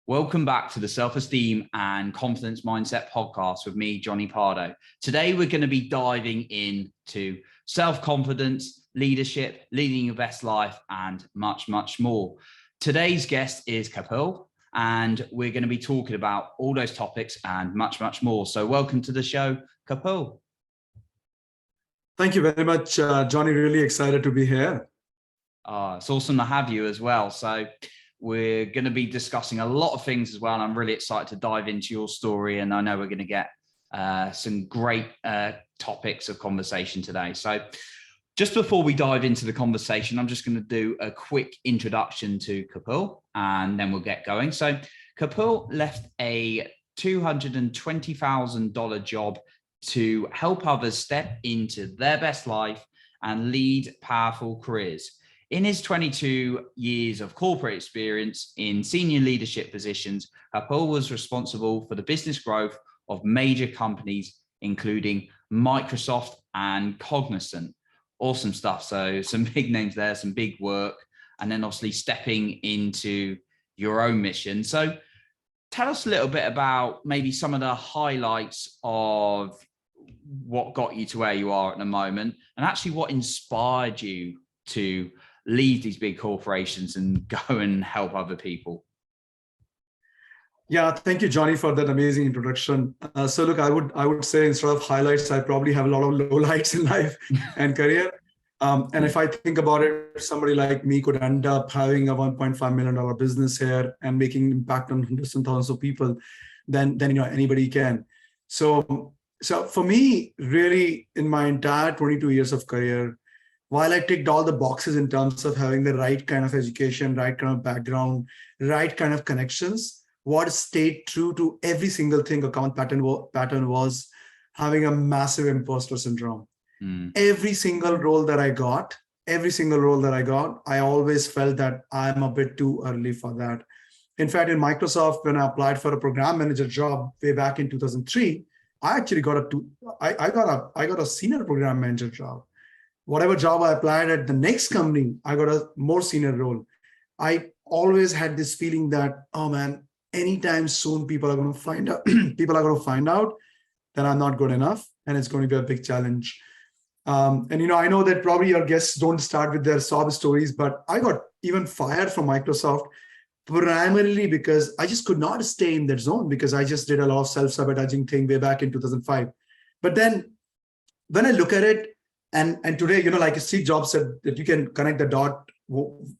Welcome back to the Self-Esteem and Confidence Mindset podcast with me, Johnny Pardo. Today, we're going to be diving into self-confidence, leadership, leading your best life, and much, much more. Today's guest is Kapil, and we're going to be talking about all those topics and much, much more. So welcome to the show, Kapil. Thank you very much, Johnny. Really excited to be here. It's awesome to have you as well. So we're going to be discussing a lot of things as well. And I'm really excited to dive into your story. And I know we're going to get some great topics of conversation today. So just before we dive into the conversation, I'm just going to do a quick introduction to Kapil and then we'll get going. So Kapil left a $220,000 job to help others step into their best life and lead powerful careers. In his 22 years of corporate experience in senior leadership positions, Kapil was responsible for the business growth of major companies, including Microsoft and Cognizant. Awesome stuff. So some big names there, some big work, and then obviously stepping into your own mission. So tell us a little bit about maybe some of the highlights of what got you to where you are at the moment, and actually what inspired you to leave these big corporations and go and help other people. Yeah, thank you, Johnny, for that amazing introduction. So look, I would say instead of highlights, I probably have a lot of lowlights in life and career. And if I think about it, somebody like me could end up having a $1.5 million business here and making impact on hundreds and thousands of people, then anybody can. So for me, really, in my entire 22 years of career, while I ticked all the boxes in terms of having the right kind of education, right kind of background, right kind of connections, what stayed true to every single thing, account pattern was having a massive imposter syndrome. Every single role that I got, I always felt that I'm a bit too early for that. In fact, in Microsoft, when I applied for a program manager job way back in 2003, I actually got a senior program manager job. Whatever job I applied at the next company, I got a more senior role. I always had this feeling that, oh man, anytime soon people are going to find out that I'm not good enough, and it's going to be a big challenge. And I know that probably your guests don't start with their sob stories, but I got even fired from Microsoft primarily because I just could not stay in that zone, because I just did a lot of self-sabotaging thing way back in 2005. But then when I look at it, and today, like Steve Jobs said, that you can connect the dot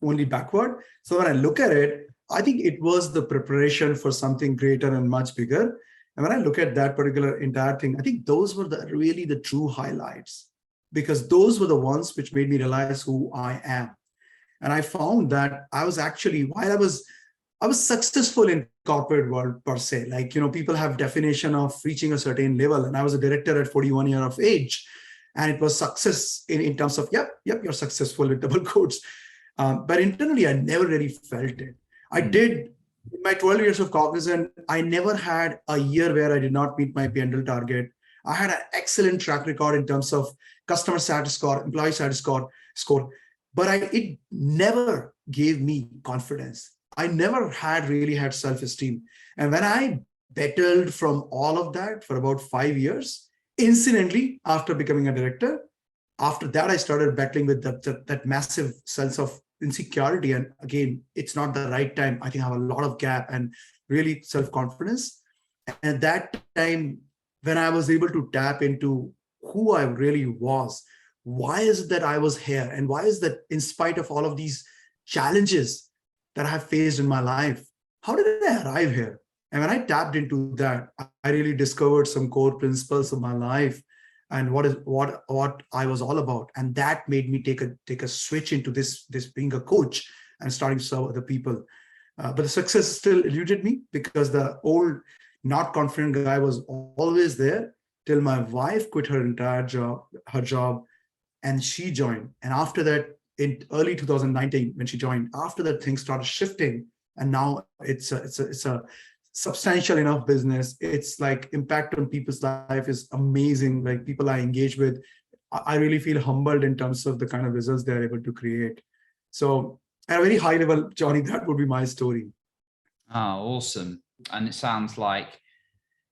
only backward. So when I look at it, I think it was the preparation for something greater and much bigger. And when I look at that particular entire thing, I think those were really the true highlights, because those were the ones which made me realize who I am. And I found that I was actually, while I was successful in corporate world per se, like, people have definition of reaching a certain level. And I was a director at 41 years of age. And it was success in terms of, yep, you're successful with double quotes. But internally, I never really felt it. I did, in my 12 years of Cognizant, I never had a year where I did not meet my P&L target. I had an excellent track record in terms of customer sat score, employee sat score, but it never gave me confidence. I never really had self-esteem. And when I battled from all of that for about 5 years, incidentally, after becoming a director, after that, I started battling with that massive sense of insecurity. And again, it's not the right time. I think I have a lot of gap and really self-confidence. And at that time, when I was able to tap into who I really was, why is it that I was here? And why is that in spite of all of these challenges that I have faced in my life, how did I arrive here? And when I tapped into that, I really discovered some core principles of my life and what I was all about. And that made me take a switch into this being a coach and starting to serve other people. But the success still eluded me, because the old not confident guy was always there till my wife quit her job, and she joined. And after that, in early 2019, when she joined, after that, things started shifting, and now it's a substantial enough business. It's like impact on people's life is amazing. Like people I engage with, I really feel humbled in terms of the kind of results they're able to create. So at a very high level, Johnny, that would be my story. Oh, awesome. And it sounds like,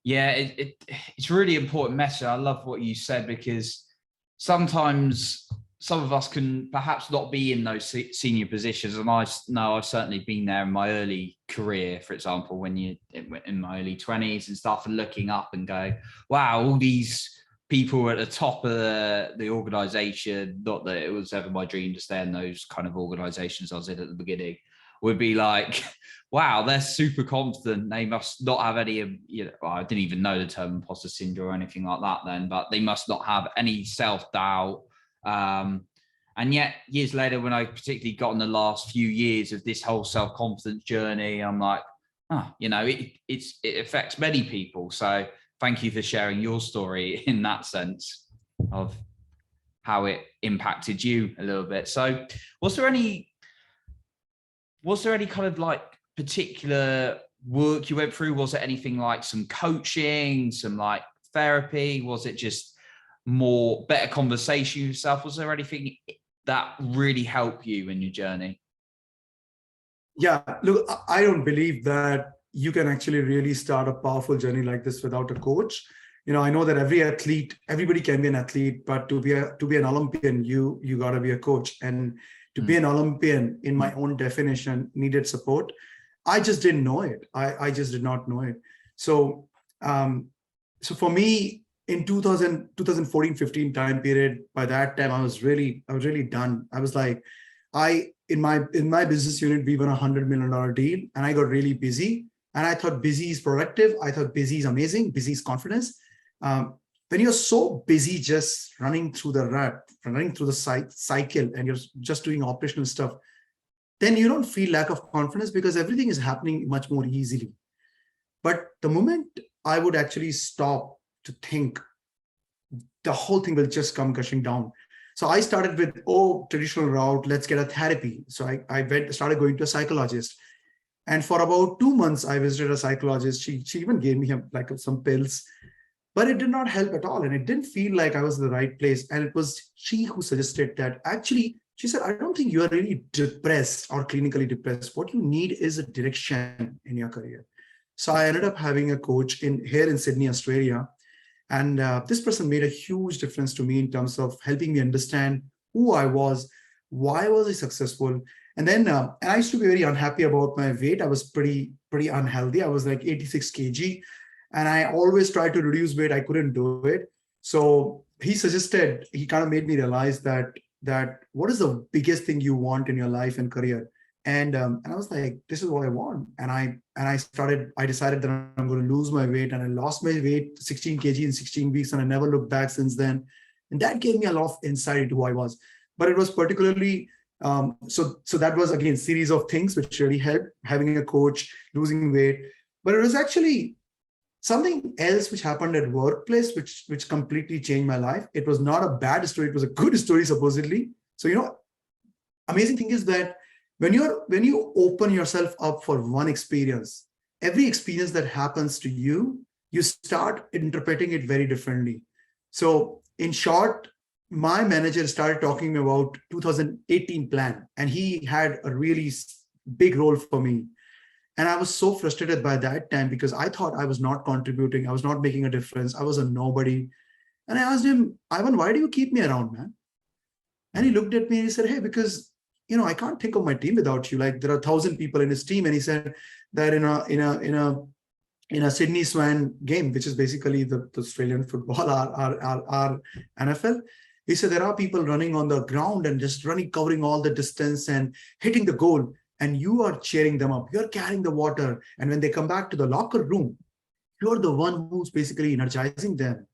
yeah, it's really important message. I love what you said, because sometimes some of us can perhaps not be in those senior positions. And I know I've certainly been there in my early career, for example, when you in my early 20s and stuff, and looking up and go, wow, all these people at the top of the organization, not that it was ever my dream to stay in those kind of organizations I was in at the beginning, would be like, wow, they're super confident. They must not have any, well, I didn't even know the term imposter syndrome or anything like that then, but they must not have any self-doubt. And yet years later, when I particularly got in the last few years of this whole self-confidence journey, I'm like, it affects many people. So thank you for sharing your story in that sense of how it impacted you a little bit. So was there any kind of like particular work you went through? Was it anything like some coaching, some like therapy? Was it just more better conversation with yourself? Was there anything that really helped you in your journey? Yeah, look, I don't believe that you can actually really start a powerful journey like this without a coach. I know that everybody can be an athlete, but to be an Olympian, you got to be a coach. And to be an Olympian, in my own definition, needed support. I just didn't know it. I just did not know it. So, so for me, in 2014, 15 time period, by that time, I was really done. I was like, in my business unit, we won $100 million deal, and I got really busy. And I thought busy is productive. I thought busy is amazing. Busy is confidence. When you're so busy just running through the cycle, and you're just doing operational stuff, then you don't feel lack of confidence, because everything is happening much more easily. But the moment I would actually stop to think, the whole thing will just come gushing down. So I started with, traditional route, let's get a therapy. So I started going to a psychologist. And for about 2 months, I visited a psychologist. She even gave me some pills, but it did not help at all. And it didn't feel like I was in the right place. And it was she who suggested that. Actually, she said, I don't think you are really depressed or clinically depressed. What you need is a direction in your career. So I ended up having a coach here in Sydney, Australia. And this person made a huge difference to me in terms of helping me understand who I was, why was I successful. And then and I used to be very unhappy about my weight. I was pretty unhealthy. I was like 86 kg. And I always tried to reduce weight. I couldn't do it. So he kind of made me realize that what is the biggest thing you want in your life and career? And I was like, this is what I want. And I decided that I'm going to lose my weight. And I lost my weight 16 kg in 16 weeks. And I never looked back since then. And that gave me a lot of insight into who I was. But it was particularly, so that was, again, series of things which really helped, having a coach, losing weight. But it was actually something else which happened at workplace, which completely changed my life. It was not a bad story. It was a good story, supposedly. So, amazing thing is that when you open yourself up for one experience, every experience that happens to you, you start interpreting it very differently. So in short, my manager started talking about 2018 plan, and he had a really big role for me. And I was so frustrated by that time, because I thought I was not contributing. I was not making a difference. I was a nobody. And I asked him, Ivan, why do you keep me around, man? And he looked at me and he said, hey, because I can't think of my team without you. Like, there are 1,000 people in his team. And he said that in a Sydney Swan game, which is basically the Australian football, our NFL, he said there are people running on the ground and just covering all the distance and hitting the goal. And you are cheering them up. You're carrying the water. And when they come back to the locker room, you're the one who's basically energizing them.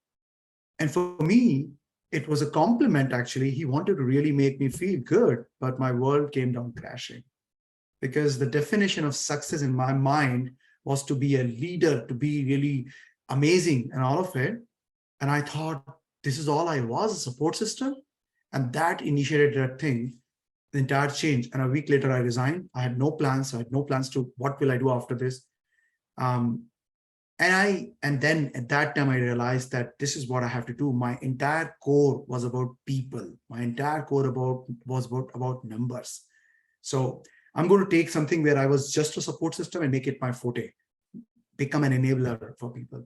And for me, it was a compliment, actually. He wanted to really make me feel good, but my world came down crashing, because the definition of success in my mind was to be a leader, to be really amazing and all of it. And I thought, this is all I was, a support system. And that initiated that thing, the entire change. And a week later, I resigned. I had no plans. I had no plans to what will I do after this. And then at that time, I realized that this is what I have to do. My entire core was about people. My entire core was about numbers. So I'm going to take something where I was just a support system and make it my forte, become an enabler for people.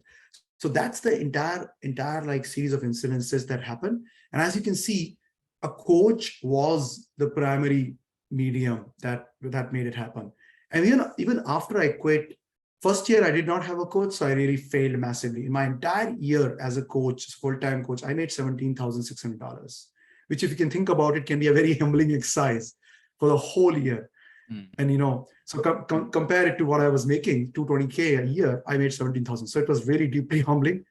So that's the entire like series of incidences that happen. And as you can see, a coach was the primary medium that made it happen. And even after I quit, first year I did not have a coach, so I really failed massively. In my entire year as a coach, full-time coach, I made $17,600, which, if you can think about it, can be a very humbling exercise for the whole year. And so compare it to what I was making, 220K a year, I made 17,000. So it was very deeply humbling.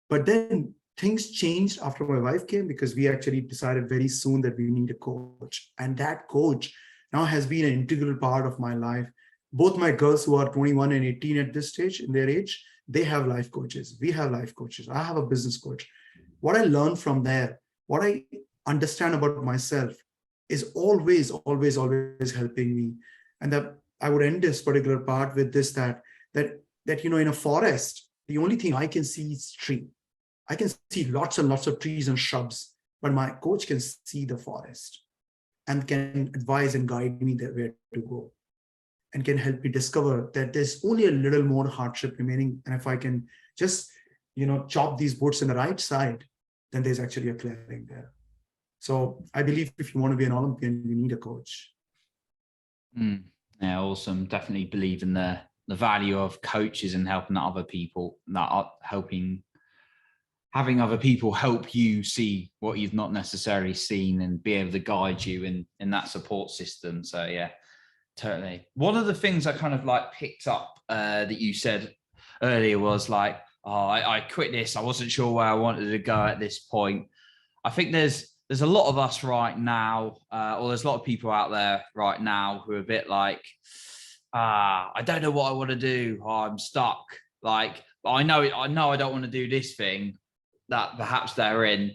But then things changed after my wife came, because we actually decided very soon that we need a coach. And that coach now has been an integral part of my life. Both my girls, who are 21 and 18 at this stage in their age, they have life coaches. We have life coaches. I have a business coach. What I learned from there, what I understand about myself, is always helping me. And that I would end this particular part with this, that in a forest, the only thing I can see is tree. I can see lots and lots of trees and shrubs, but my coach can see the forest and can advise and guide me where to go, and can help me discover that there's only a little more hardship remaining. And if I can just, chop these woods in the right side, then there's actually a clearing there. So I believe if you want to be an Olympian, you need a coach. Yeah, awesome. Definitely believe in the value of coaches and helping other people, having other people help you see what you've not necessarily seen and be able to guide you in that support system. So yeah, totally. One of the things I kind of like picked up that you said earlier was like, I quit this. I wasn't sure where I wanted to go at this point. I think there's a lot of us right now, or there's a lot of people out there right now who are a bit like, I don't know what I want to do. I'm stuck. Like, I know I don't want to do this thing that perhaps they're in.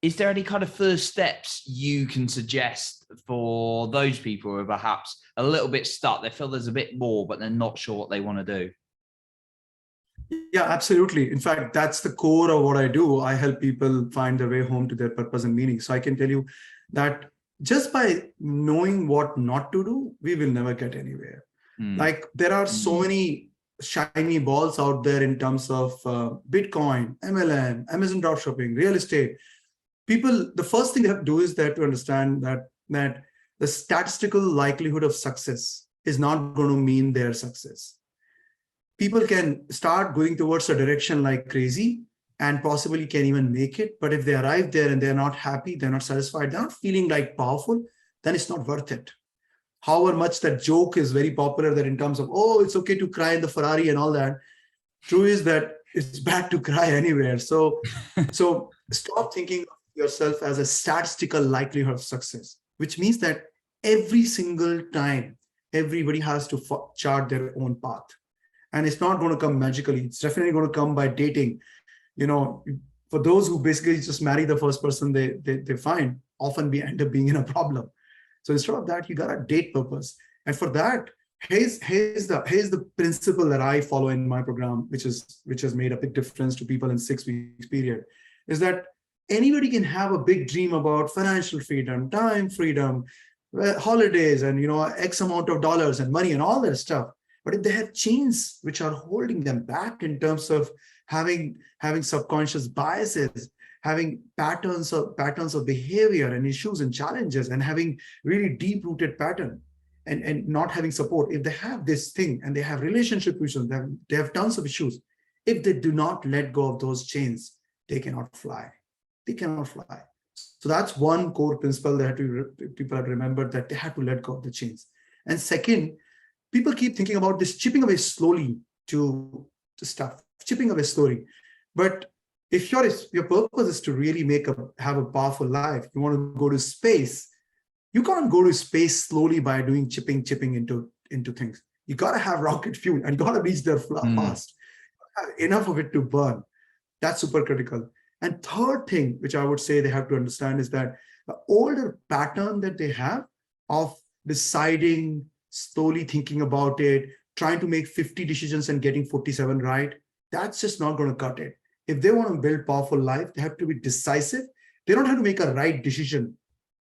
Is there any kind of first steps you can suggest for those people who are perhaps a little bit stuck? They feel there's a bit more, but they're not sure what they want to do. Yeah, absolutely. In fact, that's the core of what I do. I help people find their way home to their purpose and meaning. So I can tell you that just by knowing what not to do, we will never get anywhere. Like, there are so many shiny balls out there in terms of Bitcoin, MLM, Amazon dropshipping, real estate. People, the first thing they have to do is to understand that the statistical likelihood of success is not going to mean their success. People can start going towards a direction like crazy and possibly can even make it. But if they arrive there and they're not happy, they're not satisfied, they're not feeling like powerful, then it's not worth it. However much that joke is very popular, that in terms of, it's okay to cry in the Ferrari and all that, true is that it's bad to cry anywhere. So stop thinking of yourself as a statistical likelihood of success, which means that every single time, everybody has to chart their own path. And it's not going to come magically. It's definitely going to come by dating. For those who basically just marry the first person they find, often we end up being in a problem. So instead of that, you got a date purpose. And for that, here's the principle that I follow in my program, which has made a big difference to people in 6 weeks period, is that anybody can have a big dream about financial freedom, time freedom, holidays, and X amount of dollars and money and all that stuff. But if they have chains which are holding them back in terms of having subconscious biases, having patterns of behavior and issues and challenges, and having really deep-rooted pattern, and not having support, if they have this thing and they have relationship issues, they have tons of issues, if they do not let go of those chains, they cannot fly. They cannot fly. So that's one core principle that people have to remember, that they have to let go of the chains. And second, people keep thinking about this chipping away slowly to stuff, chipping away slowly. But if your purpose is to really have a powerful life, you want to go to space, you can't go to space slowly by doing chipping into things. You got to have rocket fuel, and you got to reach there fast. Have enough of it to burn. That's super critical. And third thing, which I would say they have to understand, is that the older pattern that they have of deciding, slowly thinking about it, trying to make 50 decisions and getting 47 right, that's just not going to cut it. If they want to build powerful life, they have to be decisive. They don't have to make a right decision.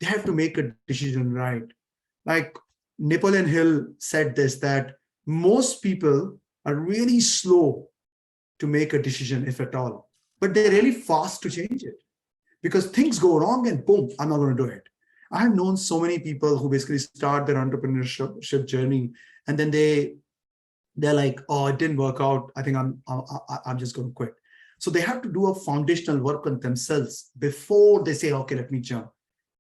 They have to make a decision right. Like, Napoleon Hill said this, that most people are really slow to make a decision, if at all, but they're really fast to change it, because things go wrong and boom, I'm not going to do it. I have known so many people who basically start their entrepreneurship journey, and then they're like, oh, it didn't work out, I think I'm just going to quit. So they have to do a foundational work on themselves before they say, okay, let me jump.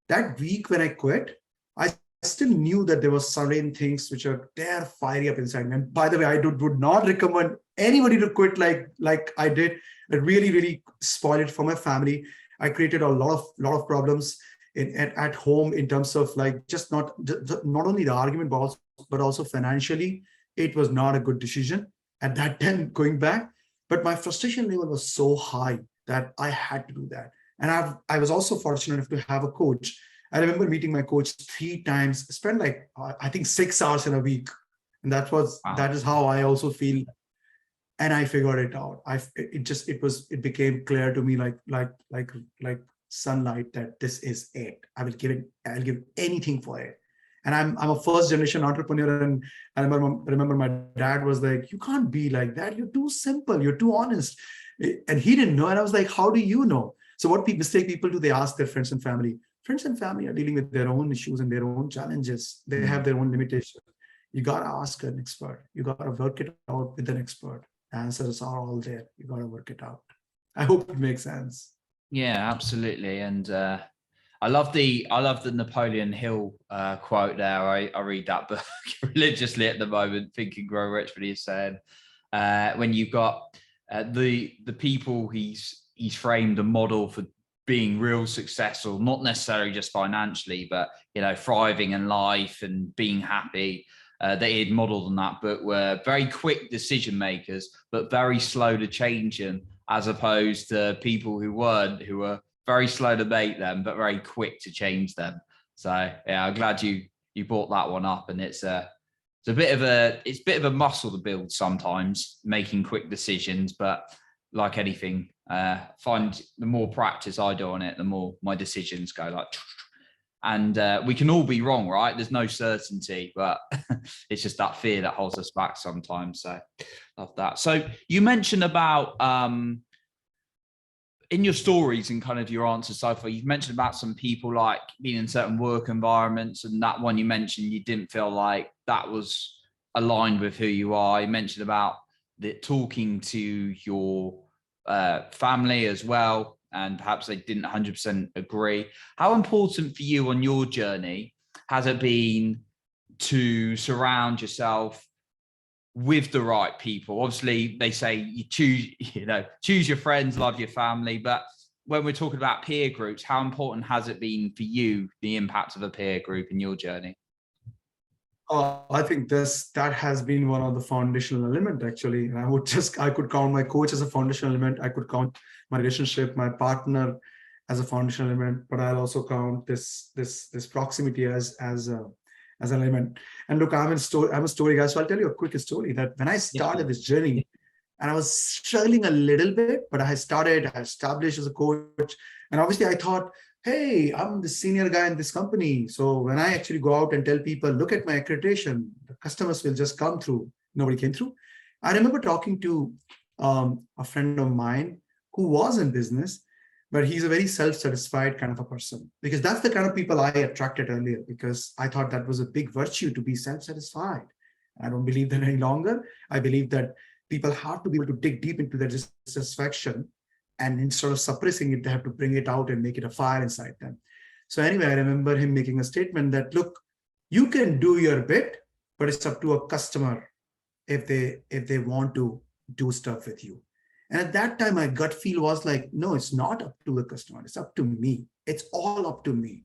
That week when I quit, I still knew that there were certain things which are there fiery up inside me. And by the way, I would not recommend anybody to quit like I did. It really, really spoiled it for my family. I created a lot of problems at home, in terms of like just not only the argument, but also financially. It was not a good decision at that time going back. But my frustration level was so high that I had to do that. And I was also fortunate enough to have a coach. I remember meeting my coach 3 times, spent like I think 6 hours in a week, and that is how I also feel. And I figured it out. It became clear to me like sunlight that this is it. I'll give anything for it. And I'm a first generation entrepreneur, and I remember my dad was like, you can't be like that. You're too simple. You're too honest. And he didn't know. And I was like, how do you know? So what mistake people do, they ask their friends and family. Friends and family are dealing with their own issues and their own challenges. They have their own limitations. You got to ask an expert. You got to work it out with an expert. Answers are all there. You got to work it out. I hope it makes sense. Yeah, absolutely. And I love the Napoleon Hill quote there. I read that book religiously at the moment, Think and Grow Rich, but he's saying when you've got the people he's framed a model for being real successful, not necessarily just financially, but thriving in life and being happy. They had modeled on that book were very quick decision makers, but very slow to change them, as opposed to people who weren't, who were very slow to make them, but very quick to change them. So yeah, I'm glad you brought that one up. And it's a bit of a muscle to build sometimes, making quick decisions. But like anything, find the more practice I do on it, the more my decisions go like. And we can all be wrong, right? There's no certainty, but it's just that fear that holds us back sometimes. So love that. So you mentioned about in your stories and kind of your answers so far, you've mentioned about some people like being in certain work environments, and that one you mentioned, you didn't feel like that was aligned with who you are. You mentioned about talking to your family as well, and perhaps they didn't 100% agree. How important for you on your journey has it been to surround yourself with the right people? Obviously, they say you choose your friends, love your family. But when we're talking about peer groups, how important has it been for you, the impact of a peer group in your journey? I think that has been one of the foundational element, actually. And I could count my coach as a foundational element. I could count my relationship, my partner as a foundational element, but I'll also count this proximity as an element. And look, I'm a story guy, so I'll tell you a quick story that when I started this journey, and I was struggling a little bit, but I established as a coach, and obviously I thought, hey, I'm the senior guy in this company. So when I actually go out and tell people, look at my accreditation, the customers will just come through. Nobody came through. I remember talking to a friend of mine who was in business, but he's a very self-satisfied kind of a person, because that's the kind of people I attracted earlier, because I thought that was a big virtue to be self-satisfied. I don't believe that any longer. I believe that people have to be able to dig deep into their dissatisfaction, and instead of suppressing it, they have to bring it out and make it a fire inside them. So anyway, I remember him making a statement that, look, you can do your bit, but it's up to a customer if they want to do stuff with you. And at that time, my gut feel was like, no, it's not up to the customer. It's up to me. It's all up to me.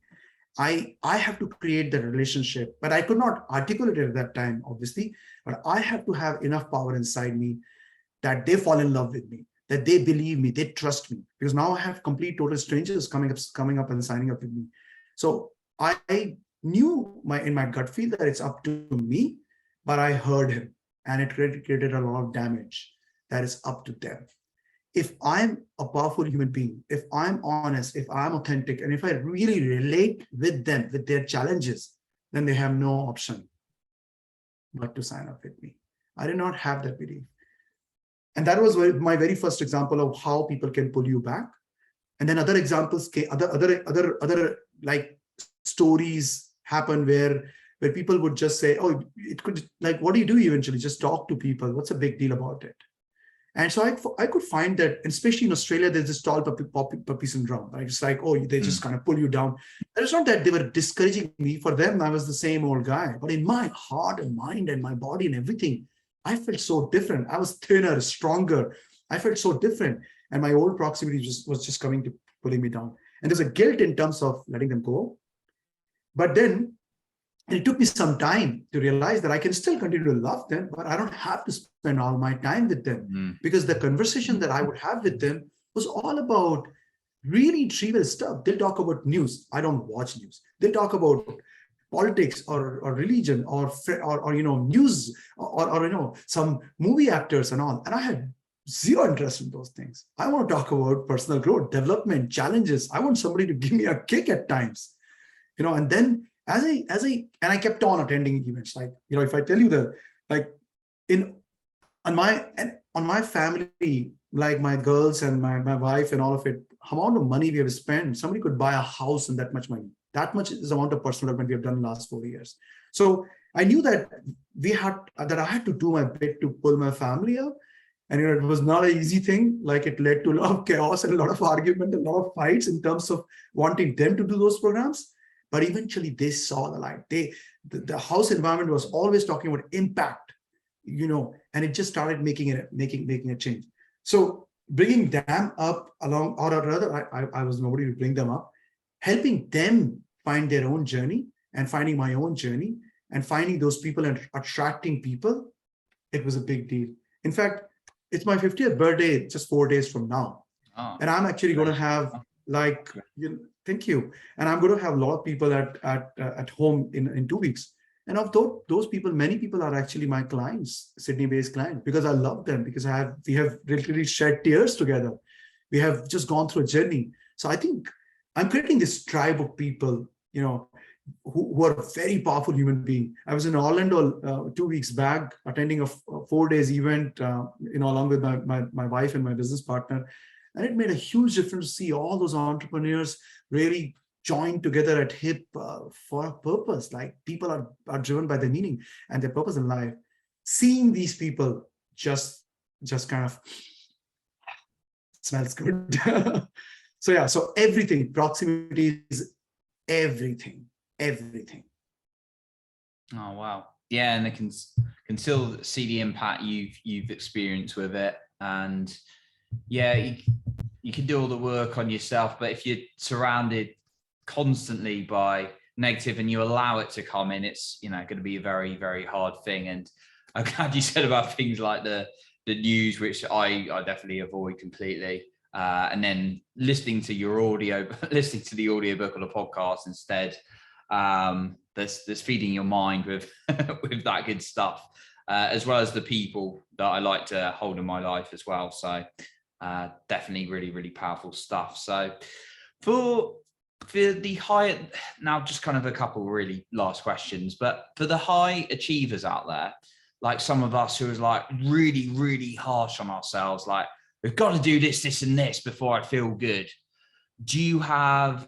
I have to create the relationship, but I could not articulate it at that time, obviously, but I have to have enough power inside me that they fall in love with me, that they believe me, they trust me, because now I have complete total strangers coming up and signing up with me. So I knew in my gut feel that it's up to me, but I heard him, and it created a lot of damage. That is up to them. If I'm a powerful human being, if I'm honest, if I'm authentic, and if I really relate with them, with their challenges, then they have no option but to sign up with me. I did not have that belief. And that was my very first example of how people can pull you back. And then other examples came, other like stories happen where people would just say, oh, it could, like, what do you do eventually? Just talk to people. What's a big deal about it? And so I could find that, especially in Australia, there's this tall puppy syndrome, right? It's like, oh, they just kind of pull you down. And it's not that they were discouraging me. For them, I was the same old guy. But in my heart and mind and my body and everything, I felt so different. I was thinner, stronger. I felt so different. And my old proximity was just coming to pulling me down. And there's a guilt in terms of letting them go. But then it took me some time to realize that I can still continue to love them, but I don't have to spend all my time with them, because the conversation that I would have with them was all about really trivial stuff. They'll talk about news. I don't watch news. They'll talk about politics or religion or news or some movie actors and all. And I had zero interest in those things. I want to talk about personal growth, development, challenges. I want somebody to give me a kick at times, and then and I kept on attending events. Like, if I tell you on my family, like my girls and my wife and all of it, amount of money we have spent, somebody could buy a house and that much money. That much is the amount of personal development we have done in the last 4 years. So I knew that I had to do my bit to pull my family up. And it was not an easy thing. Like, it led to a lot of chaos and a lot of argument, a lot of fights in terms of wanting them to do those programs. But eventually they saw the light. The house environment was always talking about impact, and it just started making a change. So bringing them up along, or rather, I was nobody to bring them up, helping them find their own journey and finding my own journey and finding those people and attracting people. It was a big deal. In fact, it's my 50th birthday just 4 days from now. Oh, and I'm actually going to have thank you. And I'm going to have a lot of people at home in 2 weeks. And of those people, many people are actually my clients, Sydney-based clients, because I love them, because we have literally shed tears together. We have just gone through a journey. So I think I'm creating this tribe of people, who are very powerful human beings. I was in Orlando 2 weeks back, attending a 4 days event, along with my wife and my business partner. And it made a huge difference to see all those entrepreneurs really join together at hip for a purpose. Like, people are driven by their meaning and their purpose in life. Seeing these people just kind of smells good. So everything, proximity is everything. Oh, wow. Yeah. And I can still see the impact you've experienced with it. And yeah, you can do all the work on yourself, but if you're surrounded constantly by negative and you allow it to come in, it's going to be a very, very hard thing. And I'm glad you said about things like the news, which I definitely avoid completely. And then listening to the audiobook or the podcast instead. There's feeding your mind with with that good stuff, as well as the people that I like to hold in my life as well. So definitely really, really powerful stuff. So for the high, now just kind of a couple really last questions, but for the high achievers out there, like some of us who is like really, really harsh on ourselves, like, we've got to do this and this before I feel good. Do you have,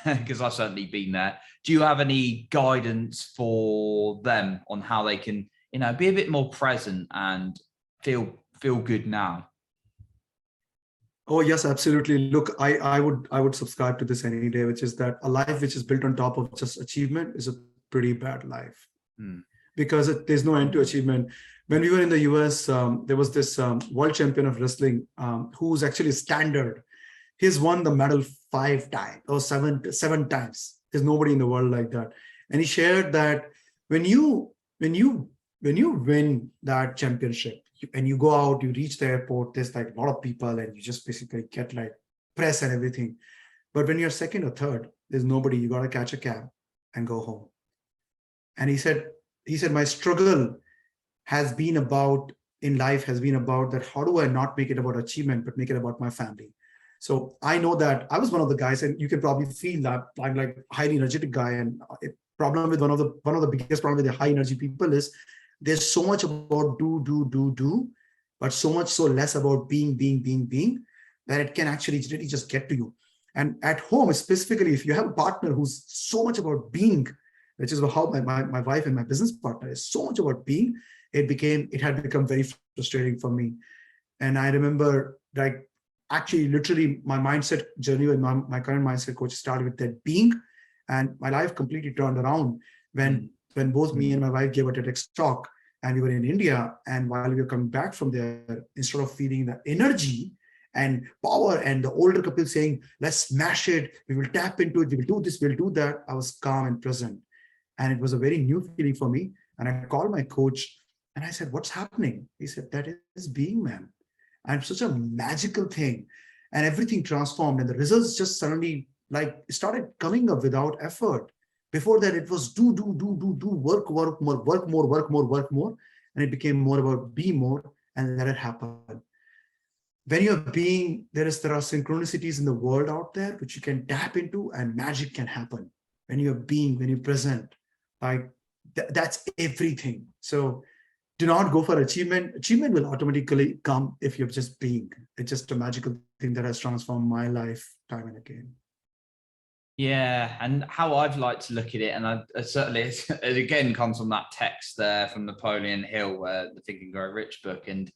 because I've certainly been there, do you have any guidance for them on how they can, be a bit more present and feel good now? Oh, yes, absolutely. Look, I would subscribe to this any day, which is that a life which is built on top of just achievement is a pretty bad life, because there's no end to achievement. When we were in the US, there was this world champion of wrestling who's actually standard. He's won the medal 5 times or seven times. There's nobody in the world like that. And he shared that when you win that championship and you go out, you reach the airport, there's like a lot of people and you just basically get like press and everything. But when you're second or third, there's nobody. You got to catch a cab and go home. And he said, my struggle in life has been about that. How do I not make it about achievement, but make it about my family? So I know that I was one of the guys, and you can probably feel that I'm like a highly energetic guy. And one of the biggest problems with the high energy people is there's so much about do, but so much so less about being, that it can actually really just get to you. And at home, specifically, if you have a partner who's so much about being, which is how my wife and my business partner is so much about being, it had become very frustrating for me. And I remember, like, actually literally my mindset journey with my current mindset coach started with that being, and my life completely turned around when both me and my wife gave a TEDx talk, and we were in India. And while we were coming back from there, instead of feeling the energy and power and the older couple saying, let's smash it, we will tap into it, we will do this, we'll do that, I was calm and present. And it was a very new feeling for me. And I called my coach and I said, what's happening? He said, that is being, man. And it's such a magical thing. And everything transformed, and the results just suddenly like started coming up without effort. Before that, it was do, work more. And it became more about be more, and let it happen. When you're being, there are synchronicities in the world out there which you can tap into, and magic can happen. When you're being, when you're present, like that's everything. So do not go for achievement. Achievement will automatically come if you're just being. It's just a magical thing that has transformed my life time and again. Yeah, and how I've liked to look at it, and I certainly, it again comes from that text there from Napoleon Hill, the Think and Grow Rich book. And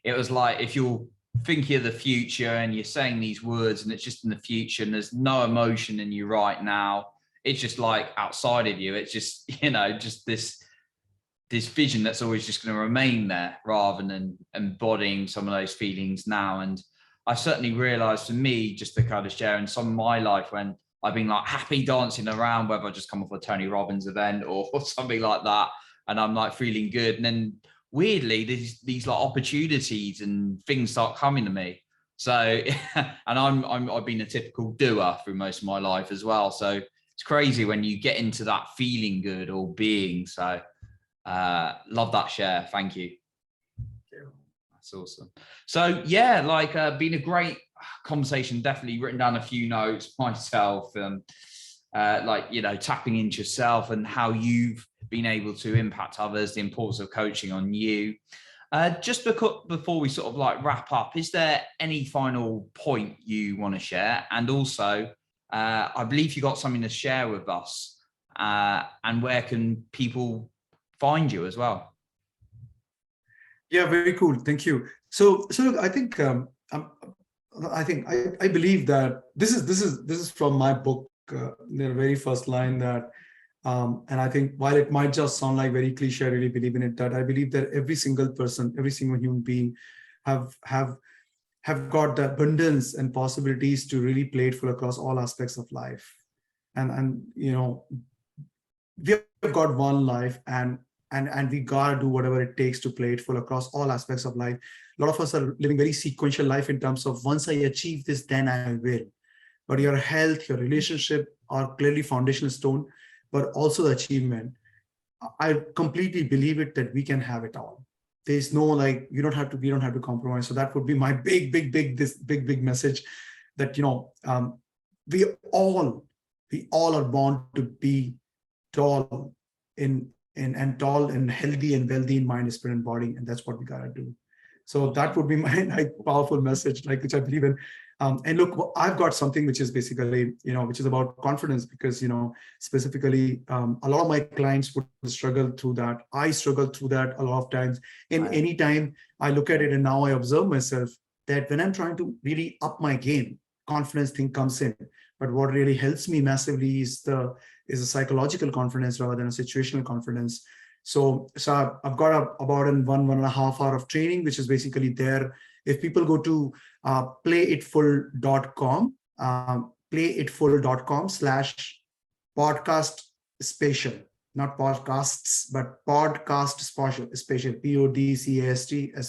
it was like, if you're thinking of the future and you're saying these words and it's just in the future and there's no emotion in you right now, it's just like outside of you. It's just, just this vision that's always just going to remain there, rather than embodying some of those feelings now. And I certainly realized, for me, just to kind of share in some of my life, when I've been like happy dancing around, whether I just come off a Tony Robbins event or something like that, and I'm like feeling good. And then weirdly, these like opportunities and things start coming to me. So, and I've been a typical doer through most of my life as well. So it's crazy when you get into that feeling good or being. So love that share. Thank you. That's awesome. So yeah, like been a great conversation. Definitely written down a few notes myself, and tapping into yourself and how you've been able to impact others, the importance of coaching on you. Just before we sort of like wrap up, is there any final point you want to share? And also, I believe you got something to share with us, and where can people find you as well? Yeah, very cool. Thank you. So look, I think I believe that this is from my book, the very first line that, and I think while it might just sound like very cliche, I really believe in it, that I believe that every single person, every single human being have got the abundance and possibilities to really play it full across all aspects of life. And we have got one life, and we gotta do whatever it takes to play it full across all aspects of life. A lot of us are living very sequential life in terms of, once I achieve this, then I will. But your health, your relationship are clearly foundational stone, but also the achievement. I completely believe it that we can have it all. There's no like, we don't have to compromise. So that would be my big message, that we all are born to be tall and tall and healthy and wealthy in mind, spirit, and body, and that's what we gotta do. So that would be my powerful message, which I believe in. And look, I've got something which is basically, which is about confidence, because, specifically, a lot of my clients would struggle through that. I struggle through that a lot of times. And any time I look at it, and now I observe myself, that when I'm trying to really up my game, confidence thing comes in. But what really helps me massively is a psychological confidence rather than a situational confidence. So I've got about one and a half hour of training, which is basically there. If people go to playitfull.com, playitfull.com/podcast special, not podcasts, but podcast special, PODCAST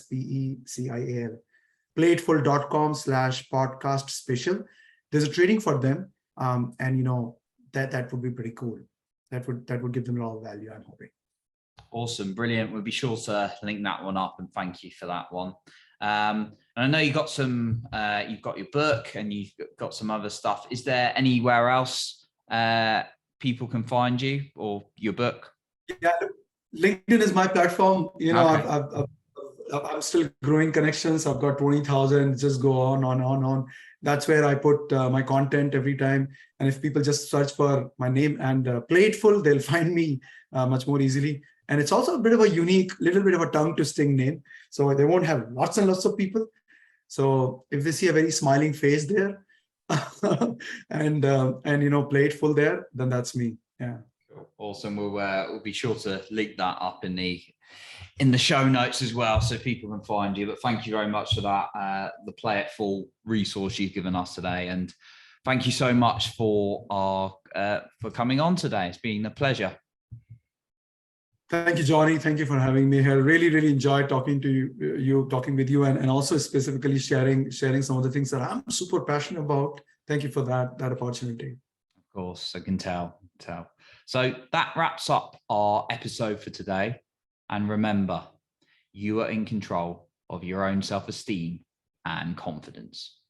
playitfull.com/podcast special. There's a training for them, and that would be pretty cool. That would give them a lot of value, I'm hoping. Awesome, brilliant. We'll be sure to link that one up, and thank you for that one. And I know you got you've got your book and you've got some other stuff. Is there anywhere else people can find you or your book? Yeah, LinkedIn is my platform. Okay. I'm still growing connections. I've got 20,000. Just go on. That's where I put my content every time. And if people just search for my name and play it full, they'll find me much more easily. And it's also a bit of a unique, little bit of a tongue twisting name. So they won't have lots and lots of people. So if they see a very smiling face there, and play it full there, then that's me. Yeah. Awesome. We'll be sure to link that up in the show notes as well, so people can find you. But thank you very much for that, the Play It Full resource you've given us today, and thank you so much for coming on today. It's been a pleasure. Thank you, Johnny. Thank you for having me here. Really, really enjoyed talking to you, talking with you, and also specifically sharing some of the things that I'm super passionate about. Thank you for that opportunity. Of course, I can tell. So that wraps up our episode for today. And remember, you are in control of your own self-esteem and confidence.